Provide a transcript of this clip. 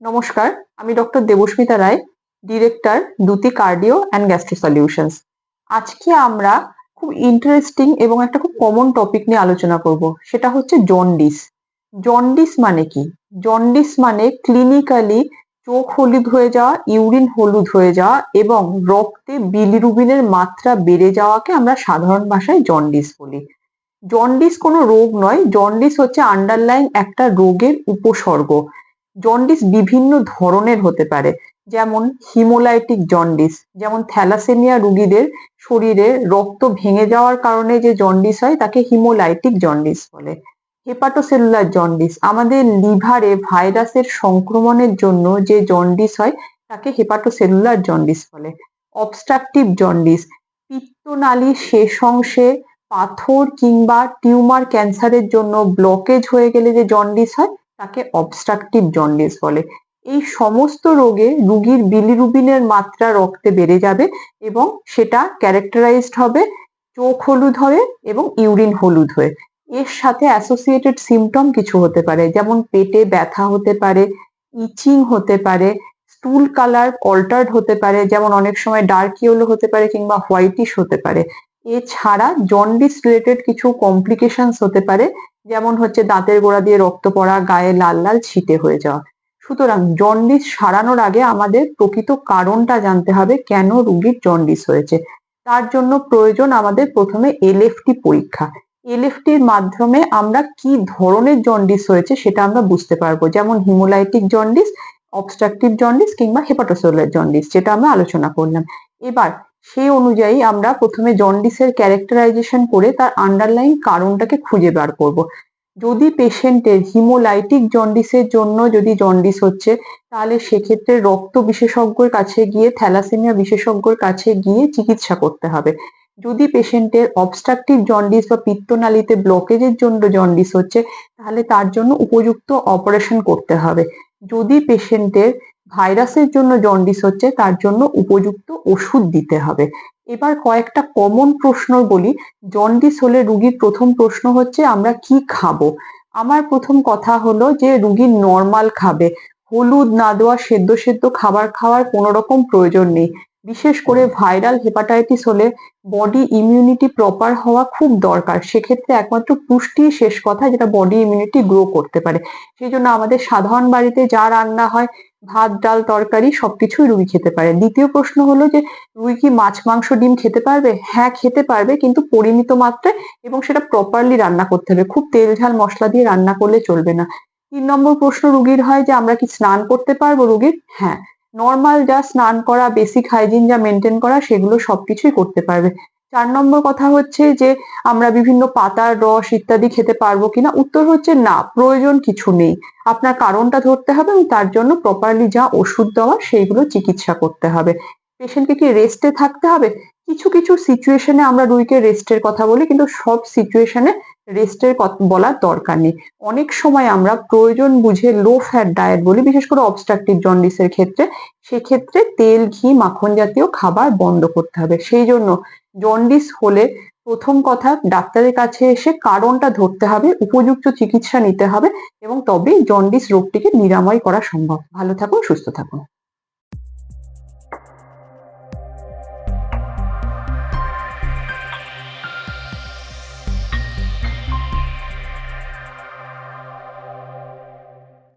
নমস্কার, আমি doctor Debasmita Roy, director Dyuti cardio and gastro solutions. আজকে আমরা খুব ইন্টারেস্টিং এবং একটা খুব কমন টপিক নিয়ে আলোচনা করব, সেটা হচ্ছে জন্ডিস। জন্ডিস মানে কি? জন্ডিস মানে ক্লিনিক্যালি চোখ হলুদ হয়ে যাওয়া, ইউরিন হলুদ হয়ে যাওয়া এবং রক্তে বিলিরুবিনের মাত্রা বেড়ে যাওয়াকে আমরা সাধারণ ভাষায় জন্ডিস বলি। জন্ডিস কোনো রোগ নয়, জন্ডিস হচ্ছে আন্ডারলাইং একটা রোগের উপসর্গ। জন্ডিস বিভিন্ন ধরনের হতে পারে, যেমন হিমোলাইটিক জন্ডিস, যেমন থ্যালাসেমিয়া রোগীদের শরীরে রক্ত ভেঙে যাওয়ার কারণে যে জন্ডিস হয় তাকে হিমোলাইটিক জন্ডিস বলে। হেপাটোসেলুলার জন্ডিস, আমাদের লিভারে ভাইরাসের সংক্রমণের জন্য যে জন্ডিস হয় তাকে হেপাটোসেলুলার জন্ডিস বলে। অবস্ট্রাকটিভ জন্ডিস, পিত্তনালীর শেষ অংশে পাথর কিংবা টিউমার ক্যান্সারের জন্য ব্লকেজ হয়ে গেলে যে জন্ডিস হয় তাকে অবস্ট্রাকটিভ জন্ডিস বলে। এই সমস্ত রোগে রোগীর বিলিরুবিনের মাত্রা রক্তে বেড়ে যাবে এবং সেটা ক্যারেক্টারাইজড হবে চোখ হলুদ হয়ে এবং ইউরিন হলুদ হয়ে। এর সাথে অ্যাসোসিয়েটেড সিমটম কিছু হতে পারে, যেমন পেটে ব্যথা হতে পারে, ইচিং হতে পারে, স্টুল কালার অল্টার্ড হতে পারে, যেমন অনেক সময় ডার্ক ইয়েলো হতে পারে কিংবা হোয়াইটিশ হতে পারে। এছাড়া জন্ডিস রিলেটেড কিছু কমপ্লিকেশনস হতে পারে, যেমন হচ্ছে দাঁতের গোড়া দিয়ে রক্ত পড়া, গায়ে লাল লাল ছিটে হয়ে যাওয়া। সুতরাং জন্ডিস সারানোর আগে আমাদের প্রকৃত কারণটা জানতে হবে, কেন রোগীর জন্ডিস হয়েছে। তার জন্য প্রয়োজন আমাদের প্রথমে এলএফটি পরীক্ষা। এলএফটির মাধ্যমে আমরা কি ধরনের জন্ডিস হয়েছে সেটা আমরা বুঝতে পারবো, যেমন হিমোলাইটিক জন্ডিস, অবস্ট্রাকটিভ জন্ডিস কিংবা হেপাটোসেলুলার জন্ডিস, যেটা আমরা আলোচনা করলাম। এবার সেই অনুযায়ী আমরা প্রথমে জন্ডিসের ক্যারেক্টারাইজেশন করে তার আন্ডারলাইন কারণটাকে খুঁজে বার করব। যদি পেশেন্টের হিমোলাইটিক জন্ডিসের জন্য যদি জন্ডিস হচ্ছে, তাহলে সেক্ষেত্রে রক্ত বিশেষজ্ঞের কাছে গিয়ে, থ্যালাসেমিয়া বিশেষজ্ঞের কাছে গিয়ে চিকিৎসা করতে হবে। যদি পেশেন্টের অবস্ট্রাকটিভ জন্ডিস বা পিত্তনালীতে ব্লকেজের জন্য জন্ডিস হচ্ছে, তাহলে তার জন্য উপযুক্ত অপারেশন করতে হবে। যদি পেশেন্টের ভাইরাসের জন্য জন্ডিস হচ্ছে, তার জন্য উপযুক্ত ওষুধ দিতে হবে। এবার কয়েকটা কমন প্রশ্ন বলি। জন্ডিস হলে রোগীর প্রথম প্রশ্ন হচ্ছে আমরা কি খাবো। আমার প্রথম কথা হলো যে রোগী নর্মাল খাবে, হলুদ না দেওয়া সেদ্ধ সেদ্ধ খাবার খাওয়ার কোনো রকম প্রয়োজন নেই। বিশেষ করে ভাইরাল হেপাটাইটিস হলে বডি ইমিউনিটি প্রপার হওয়া খুব দরকার। সেক্ষেত্রে একমাত্র পুষ্টি শেষ কথা, যেটা বডি ইমিউনিটি গ্রো করতে পারে। সেই জন্য আমাদের সাধারণ বাড়িতে যা রান্না হয়, ভাত ডাল তরকারি সবকিছুই রুগী খেতে পারে। দ্বিতীয় প্রশ্ন হলো যে রুগী কি মাছ মাংস ডিম খেতে পারবে? হ্যাঁ, খেতে পারবে, কিন্তু পরিমিত মাত্রায়, এবং সেটা প্রপারলি রান্না করতে হবে। খুব তেল ঝাল মশলা দিয়ে রান্না করলে চলবে না। 3 নম্বর প্রশ্ন রুগীর হয় যে আমরা কি স্নান করতে পারবো রুগীর? হ্যাঁ, নর্মাল যা স্নান করা, বেসিক হাইজিন যা মেনটেন করা, সেগুলো সবকিছুই করতে পারবে। 4 নম্বর কথা হচ্ছে যে আমরা বিভিন্ন পাতার রস ইত্যাদি খেতে পারবো কিনা? উত্তর হচ্ছে না, প্রয়োজন কিছু নেই। আপনার কারণটা ধরতে হবে এবং তার জন্য প্রপারলি যা ওষুধ দেওয়া সেইগুলো চিকিৎসা করতে হবে। পেশেন্টকে কি রেস্টে থাকতে হবে? কিছু কিছু সিচুয়েশনে আমরা রুগীকে রেস্টের কথা বলি, কিন্তু সব সিচুয়েশনে রেস্টের বলার দরকার নেই। অনেক সময় আমরা প্রয়োজন বুঝে লো ফ্যাট ডায়েট বলি, বিশেষ করে অবস্ট্রাকটিভ জন্ডিসের ক্ষেত্রে। সেক্ষেত্রে তেল ঘি মাখন জাতীয় খাবার বন্ধ করতে হবে। সেই জন্য জন্ডিস হলে প্রথম কথা ডাক্তারের কাছে এসে কারণটা ধরতে হবে, উপযুক্ত চিকিৎসা নিতে হবে এবং তবেই জন্ডিস রোগটিকে নিরাময় করা সম্ভব। ভালো থাকুন, সুস্থ থাকুন।